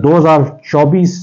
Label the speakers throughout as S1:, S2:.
S1: 2024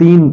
S1: $3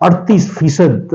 S1: 38%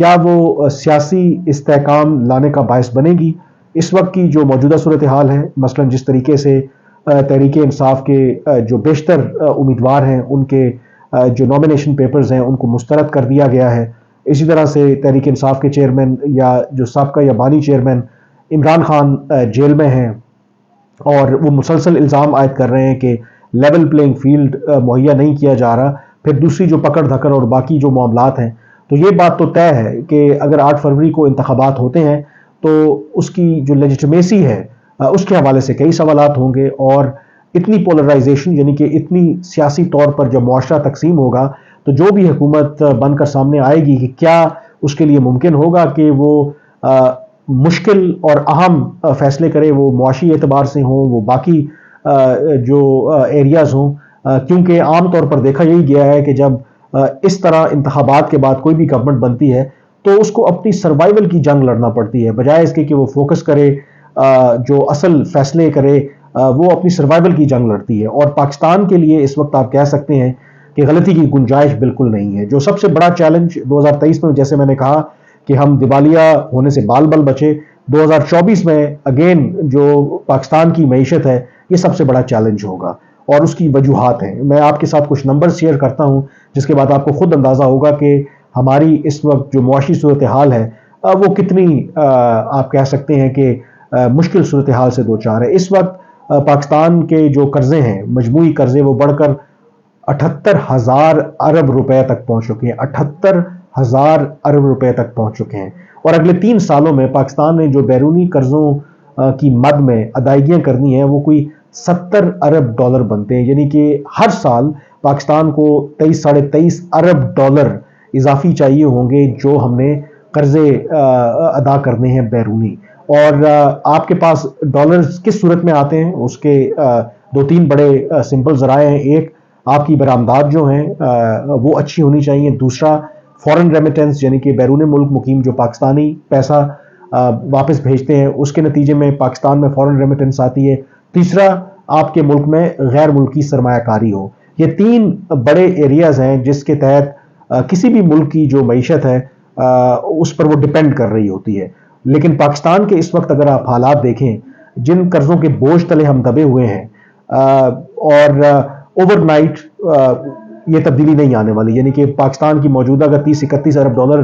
S1: کیا وہ سیاسی استحکام لانے کا باعث بنے گی؟ اس وقت کی جو موجودہ صورتحال ہے، مثلا جس طریقے سے تحریک انصاف کے جو بیشتر امیدوار ہیں ان کے جو نامینیشن پیپرز ہیں ان کو مسترد کر دیا گیا ہے، اسی طرح سے تحریک انصاف کے چیئرمین یا جو سابقہ یا بانی چیئرمین عمران خان جیل میں ہیں، اور وہ مسلسل الزام عائد کر رہے ہیں کہ لیول پلینگ فیلڈ مہیا نہیں کیا جا رہا، پھر دوسری جو پکڑ دھکڑ اور باقی جو معاملات ہیں، تو یہ بات تو طے ہے کہ اگر 8 فروری کو انتخابات ہوتے ہیں تو اس کی جو لیجٹمیسی ہے اس کے حوالے سے کئی سوالات ہوں گے، اور اتنی پولرائزیشن یعنی کہ اتنی سیاسی طور پر جب معاشرہ تقسیم ہوگا تو جو بھی حکومت بن کر سامنے آئے گی کہ کیا اس کے لیے ممکن ہوگا کہ وہ مشکل اور اہم فیصلے کرے، وہ معاشی اعتبار سے ہوں، وہ باقی جو ایریاز ہوں، کیونکہ عام طور پر دیکھا یہی گیا ہے کہ جب اس طرح انتخابات کے بعد کوئی بھی گورنمنٹ بنتی ہے تو اس کو اپنی سروائیول کی جنگ لڑنا پڑتی ہے، بجائے اس کے کہ وہ فوکس کرے، جو اصل فیصلے کرے، وہ اپنی سروائیول کی جنگ لڑتی ہے۔ اور پاکستان کے لیے اس وقت آپ کہہ سکتے ہیں کہ غلطی کی گنجائش بالکل نہیں ہے۔ جو سب سے بڑا چیلنج 2023 میں، جیسے میں نے کہا کہ ہم دیوالیہ ہونے سے بال بل بچے، 2024 میں اگین جو پاکستان کی معیشت ہے یہ سب سے بڑا چیلنج ہوگا، اور اس کی وجوہات ہیں۔ میں آپ کے ساتھ کچھ نمبر شیئر کرتا ہوں جس کے بعد آپ کو خود اندازہ ہوگا کہ ہماری اس وقت جو معاشی صورتحال ہے وہ کتنی آپ کہہ سکتے ہیں کہ مشکل صورتحال سے دوچار ہے۔ اس وقت پاکستان کے جو قرضے ہیں، مجموعی قرضے، وہ بڑھ کر 78,000 ارب روپے تک پہنچ چکے ہیں، 78,000 ارب روپے تک پہنچ چکے ہیں، اور اگلے 3 سالوں میں پاکستان نے جو بیرونی قرضوں کی مد میں ادائیگیاں کرنی ہیں وہ کوئی 70 ارب ڈالر بنتے ہیں، یعنی کہ ہر سال پاکستان کو 23-23.5 ارب ڈالر اضافی چاہیے ہوں گے جو ہم نے قرضے ادا کرنے ہیں بیرونی۔ اور آپ کے پاس ڈالرز کس صورت میں آتے ہیں؟ اس کے 2-3 بڑے سمپل ذرائع ہیں۔ ایک، آپ کی برآمدات جو ہیں وہ اچھی ہونی چاہیے۔ دوسرا، فورن ریمیٹنس، یعنی کہ بیرون ملک مقیم جو پاکستانی پیسہ واپس بھیجتے ہیں اس کے نتیجے میں پاکستان میں فورن ریمیٹنس آتی ہے۔ تیسرا، آپ کے ملک میں غیر ملکی سرمایہ کاری ہو۔ یہ 3 بڑے ایریاز ہیں جس کے تحت کسی بھی ملک کی جو معیشت ہے اس پر وہ ڈیپینڈ کر رہی ہوتی ہے۔ لیکن پاکستان کے اس وقت اگر آپ حالات دیکھیں، جن قرضوں کے بوجھ تلے ہم دبے ہوئے ہیں، اور اوور نائٹ یہ تبدیلی نہیں آنے والی، یعنی کہ پاکستان کی موجودہ اگر 30-31 ارب ڈالر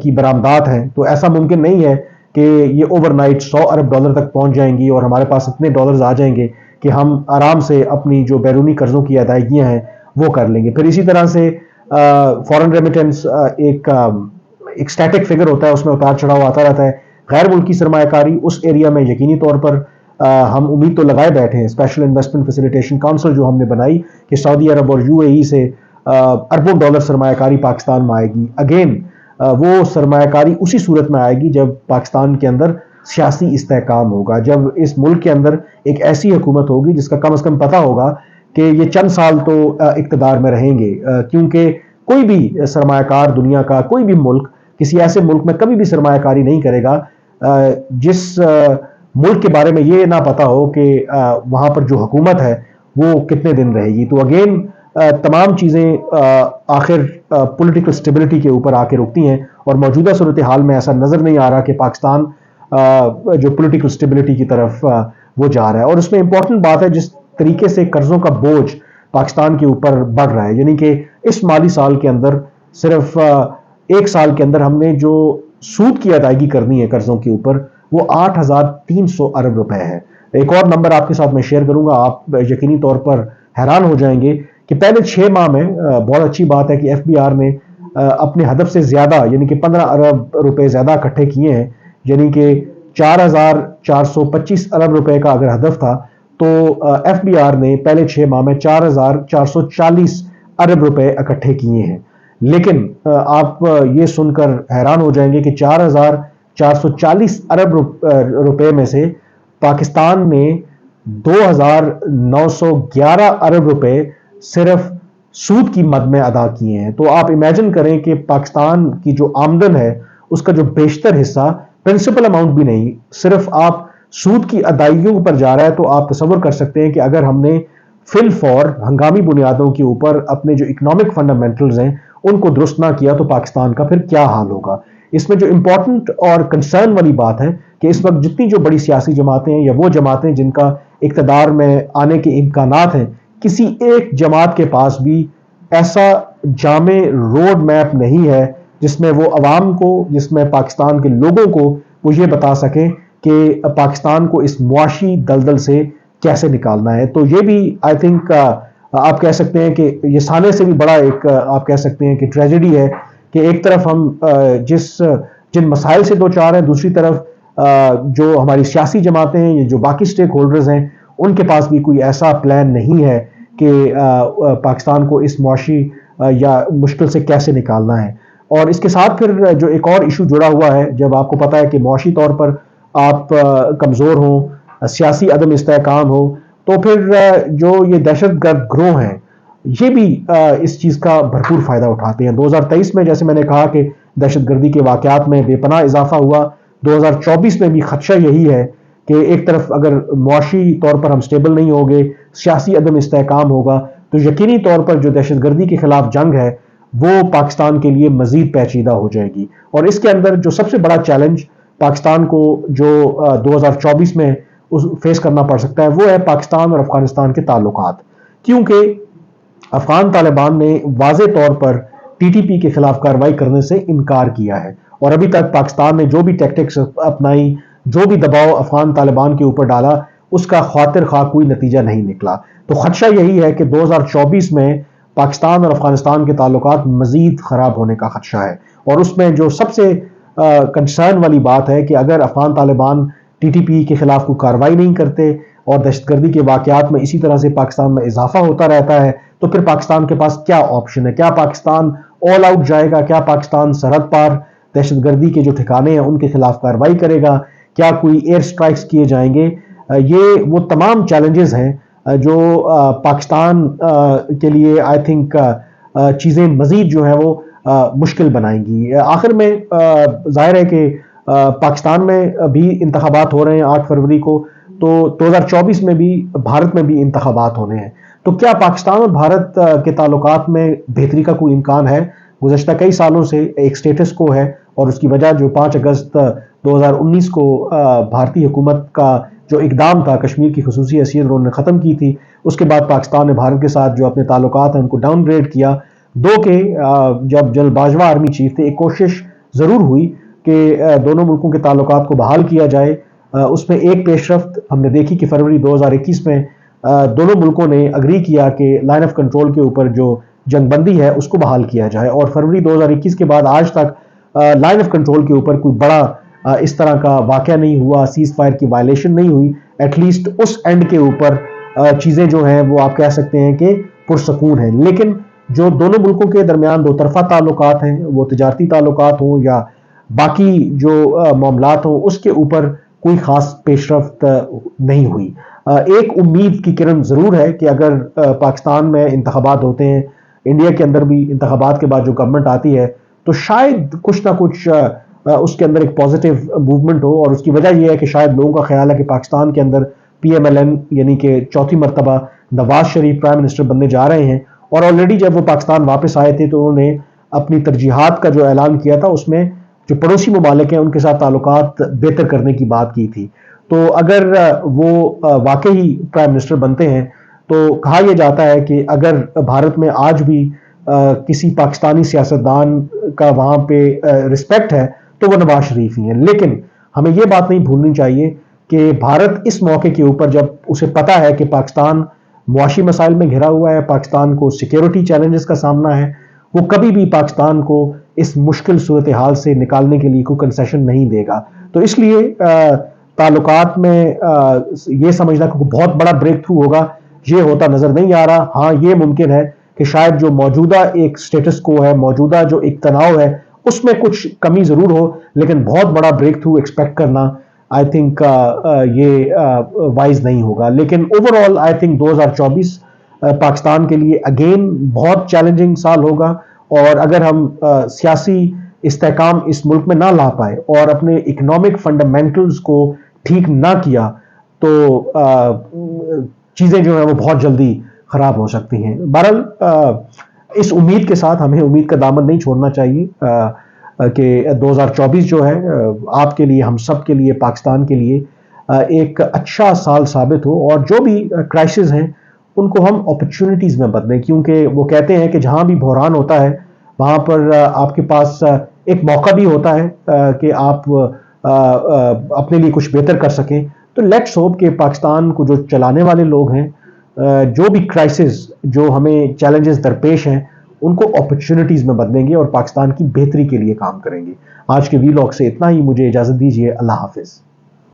S1: کی برآمدات ہیں تو ایسا ممکن نہیں ہے کہ یہ اوور نائٹ 100 ارب ڈالر تک پہنچ جائیں گی اور ہمارے پاس اتنے ڈالرز آ جائیں گے کہ ہم آرام سے اپنی جو بیرونی قرضوں کی ادائیگیاں ہیں وہ کر لیں گے۔ پھر اسی طرح سے فورن ریمیٹنس ایک سٹیٹک فگر ہوتا ہے، اس میں اتار چڑھاؤ آتا رہتا ہے۔ غیر ملکی سرمایہ کاری اس ایریا میں یقینی طور پر ہم امید تو لگائے بیٹھے ہیں، اسپیشل انویسٹمنٹ فیسیلیٹیشن کونسل جو ہم نے بنائی کہ سعودی عرب اور UAE سے اربوں ڈالر سرمایہ کاری پاکستان میں آئے گی۔ اگین وہ سرمایہ کاری اسی صورت میں آئے گی جب پاکستان کے اندر سیاسی استحکام ہوگا، جب اس ملک کے اندر ایک ایسی حکومت ہوگی جس کا کم از کم پتہ ہوگا کہ یہ چند سال تو اقتدار میں رہیں گے، کیونکہ کوئی بھی سرمایہ کار دنیا کا، کوئی بھی ملک کسی ایسے ملک میں کبھی بھی سرمایہ کاری نہیں کرے گا جس ملک کے بارے میں یہ نہ پتا ہو کہ وہاں پر جو حکومت ہے وہ کتنے دن رہے گی۔ تو اگین تمام چیزیں آخر پولیٹیکل سٹیبلٹی کے اوپر آ کے رکتی ہیں، اور موجودہ صورتحال میں ایسا نظر نہیں آ رہا کہ پاکستان جو پولیٹیکل سٹیبلٹی کی طرف وہ جا رہا ہے۔ اور اس میں امپورٹنٹ بات ہے جس طریقے سے قرضوں کا بوجھ پاکستان کے اوپر بڑھ رہا ہے، یعنی کہ اس مالی سال کے اندر صرف 1 سال کے اندر ہم نے جو سود کی ادائیگی کرنی ہے قرضوں کے اوپر وہ 8,300 ارب روپے ہے۔ ایک اور نمبر آپ کے ساتھ میں شیئر کروں گا، آپ یقینی طور پر حیران ہو جائیں گے کہ پہلے 6 ماہ میں بہت اچھی بات ہے کہ FBR نے اپنے ہدف سے زیادہ یعنی کہ 15 ارب روپے زیادہ اکٹھے کیے ہیں، یعنی کہ 4,425 ارب روپے کا اگر ہدف تھا تو FBR نے پہلے 6 ماہ میں 4,440 ارب روپے اکٹھے کیے ہیں۔ لیکن آپ یہ سن کر حیران ہو جائیں گے کہ 4,440 ارب روپے میں سے پاکستان نے 2,911 ارب روپے صرف سود کی مد میں ادا کیے ہیں۔ تو آپ امیجن کریں کہ پاکستان کی جو آمدن ہے اس کا جو بیشتر حصہ پرنسپل اماؤنٹ بھی نہیں، صرف آپ سود کی ادائیگیوں پر جا رہا ہے۔ تو آپ تصور کر سکتے ہیں کہ اگر ہم نے فی الفور ہنگامی بنیادوں کے اوپر اپنے جو اکنامک فنڈامنٹلز ہیں ان کو درست نہ کیا تو پاکستان کا پھر کیا حال ہوگا. اس میں جو امپورٹنٹ اور کنسرن والی بات ہے کہ اس وقت جتنی جو بڑی سیاسی جماعتیں ہیں یا وہ جماعتیں جن کا اقتدار میں آنے کے امکانات ہیں، کسی ایک جماعت کے پاس بھی ایسا جامع روڈ میپ نہیں ہے جس میں وہ عوام کو، جس میں پاکستان کے لوگوں کو وہ یہ بتا سکیں کہ پاکستان کو اس معاشی دلدل سے کیسے نکالنا ہے. تو یہ بھی آئی تھنک آپ کہہ سکتے ہیں کہ یہ سانے سے بھی بڑا ایک آپ کہہ سکتے ہیں کہ ٹریجڈی ہے کہ ایک طرف ہم جن مسائل سے دوچار ہیں، دوسری طرف جو ہماری سیاسی جماعتیں ہیں، جو باقی سٹیک ہولڈرز ہیں، ان کے پاس بھی کوئی ایسا پلان نہیں ہے کہ پاکستان کو اس معاشی یا مشکل سے کیسے نکالنا ہے. اور اس کے ساتھ پھر جو ایک اور ایشو جڑا ہوا ہے، جب آپ کو پتا ہے کہ معاشی طور پر آپ کمزور ہوں، سیاسی عدم استحکام ہو، تو پھر جو یہ دہشت گرد گروہ ہیں یہ بھی اس چیز کا بھرپور فائدہ اٹھاتے ہیں. 2023 میں جیسے میں نے کہا کہ دہشت گردی کے واقعات میں بے پناہ اضافہ ہوا، 2024 میں بھی خدشہ یہی ہے کہ ایک طرف اگر معاشی طور پر ہم سٹیبل نہیں ہوں گے، سیاسی عدم استحکام ہوگا، تو یقینی طور پر جو دہشت گردی کے خلاف جنگ ہے وہ پاکستان کے لیے مزید پیچیدہ ہو جائے گی. اور اس کے اندر جو سب سے بڑا چیلنج پاکستان کو جو 2024 میں فیس کرنا پڑ سکتا ہے وہ ہے پاکستان اور افغانستان کے تعلقات. کیونکہ افغان طالبان نے واضح طور پر ٹی ٹی پی کے خلاف کارروائی کرنے سے انکار کیا ہے، اور ابھی تک پاکستان نے جو بھی ٹیکٹکس اپنائی، جو بھی دباؤ افغان طالبان کے اوپر ڈالا، اس کا خاطر خواہ کوئی نتیجہ نہیں نکلا. تو خدشہ یہی ہے کہ 2024 میں پاکستان اور افغانستان کے تعلقات مزید خراب ہونے کا خدشہ ہے. اور اس میں جو سب سے کنسرن والی بات ہے کہ اگر Afghan Taliban T T P کے خلاف کوئی کارروائی نہیں کرتے اور دہشت گردی کے واقعات میں اسی طرح سے پاکستان میں اضافہ ہوتا رہتا ہے، تو پھر پاکستان کے پاس کیا آپشن ہے؟ کیا پاکستان آل آؤٹ جائے گا؟ کیا پاکستان سرحد پار دہشت گردی کے جو ٹھکانے ہیں ان کے خلاف کارروائی کرے گا؟ کیا کوئی ایئر سٹرائکس کیے جائیں گے؟ یہ وہ تمام چیلنجز ہیں جو پاکستان کے لیے آئی تھنک چیزیں مزید جو ہیں وہ مشکل بنائیں گی. آخر میں ظاہر ہے کہ پاکستان میں بھی انتخابات ہو رہے ہیں 8 فروری کو، تو 2024 میں بھی بھارت میں بھی انتخابات ہونے ہیں. تو کیا پاکستان اور بھارت کے تعلقات میں بہتری کا کوئی امکان ہے؟ گزشتہ کئی سالوں سے ایک سٹیٹس کو ہے، اور اس کی وجہ جو 5 اگست 2019 کو بھارتی حکومت کا جو اقدام تھا، کشمیر کی خصوصی حیثیت انہوں نے ختم کی تھی، اس کے بعد پاکستان نے بھارت کے ساتھ جو اپنے تعلقات ہیں ان کو ڈاؤن گریڈ کیا. کہ جب جنرل باجوہ آرمی چیف تھے، ایک کوشش ضرور ہوئی کہ دونوں ملکوں کے تعلقات کو بحال کیا جائے. اس میں ایک پیش رفت ہم نے دیکھی کہ فروری 2021 میں دونوں ملکوں نے اگری کیا کہ لائن آف کنٹرول کے اوپر جو جنگ بندی ہے اس کو بحال کیا جائے، اور فروری 2021 کے بعد آج تک لائن آف کنٹرول کے اوپر کوئی بڑا اس طرح کا واقعہ نہیں ہوا، سیز فائر کی وائلیشن نہیں ہوئی. ایٹ لیسٹ اس اینڈ کے اوپر چیزیں جو ہیں وہ آپ کہہ سکتے ہیں کہ پرسکون ہیں. لیکن جو دونوں ملکوں کے درمیان دو طرفہ تعلقات ہیں، وہ تجارتی تعلقات ہوں یا باقی جو معاملات ہوں، اس کے اوپر کوئی خاص پیش رفت نہیں ہوئی. ایک امید کی کرن ضرور ہے کہ اگر پاکستان میں انتخابات ہوتے ہیں، انڈیا کے اندر بھی انتخابات کے بعد جو گورنمنٹ آتی ہے، تو شاید کچھ نہ کچھ اس کے اندر ایک پازیٹیو موومنٹ ہو. اور اس کی وجہ یہ ہے کہ شاید لوگوں کا خیال ہے کہ پاکستان کے اندر پی ایم ایل این یعنی کہ چوتھی مرتبہ نواز شریف پرائم منسٹر بننے جا رہے ہیں، اور آلریڈی جب وہ پاکستان واپس آئے تھے تو انہوں نے اپنی ترجیحات کا جو اعلان کیا تھا اس میں جو پڑوسی ممالک ہیں ان کے ساتھ تعلقات بہتر کرنے کی بات کی تھی. تو اگر وہ واقعی پرائم منسٹر بنتے ہیں تو کہا یہ جاتا ہے کہ اگر بھارت میں آج بھی کسی پاکستانی سیاستدان کا وہاں پہ رسپیکٹ ہے تو وہ نواز شریف ہی ہیں. لیکن ہمیں یہ بات نہیں بھولنی چاہیے کہ بھارت اس موقع کے اوپر جب اسے پتا ہے کہ پاکستان معاشی مسائل میں گھرا ہوا ہے، پاکستان کو سیکیورٹی چیلنجز کا سامنا ہے، وہ کبھی بھی پاکستان کو اس مشکل صورتحال سے نکالنے کے لیے کوئی کنسیشن نہیں دے گا. تو اس لیے تعلقات میں یہ سمجھنا کہ بہت بڑا بریک تھرو ہوگا، یہ ہوتا نظر نہیں آ رہا. ہاں یہ ممکن ہے کہ شاید جو موجودہ ایک سٹیٹس کو ہے، موجودہ جو ایک تناؤ ہے، اس میں کچھ کمی ضرور ہو، لیکن بہت بڑا بریک تھرو ایکسپیکٹ کرنا آئی تھنک یہ وائز نہیں ہوگا. لیکن over all I think 2024 Pakistan کے لیے اگین بہت چیلنجنگ سال ہوگا، اور اگر ہم سیاسی استحکام اس ملک میں نہ لا پائے اور اپنے اکنامک فنڈامنٹلز کو ٹھیک نہ کیا تو چیزیں جو ہیں وہ بہت جلدی خراب ہو سکتی ہیں. بہرحال اس امید کے ساتھ ہمیں امید کا دامن نہیں چھوڑنا چاہیے کہ 2024 جو ہے آپ کے لیے، ہم سب کے لیے، پاکستان کے لیے ایک اچھا سال ثابت ہو، اور جو بھی کرائسس ہیں ان کو ہم اپرچونٹیز میں بدلیں، کیونکہ وہ کہتے ہیں کہ جہاں بھی بحران ہوتا ہے وہاں پر آپ کے پاس ایک موقع بھی ہوتا ہے کہ آپ اپنے لیے کچھ بہتر کر سکیں۔ تو لیٹس ہوپ کہ پاکستان کو جو چلانے والے لوگ ہیں، جو بھی کرائسس، جو ہمیں چیلنجز درپیش ہیں، ان کو اپرچونٹیز میں بدلیں گے اور پاکستان کی بہتری کے لیے کام کریں گے۔ آج کے وی لاگ سے اتنا ہی، مجھے اجازت دیجیے، اللہ حافظ۔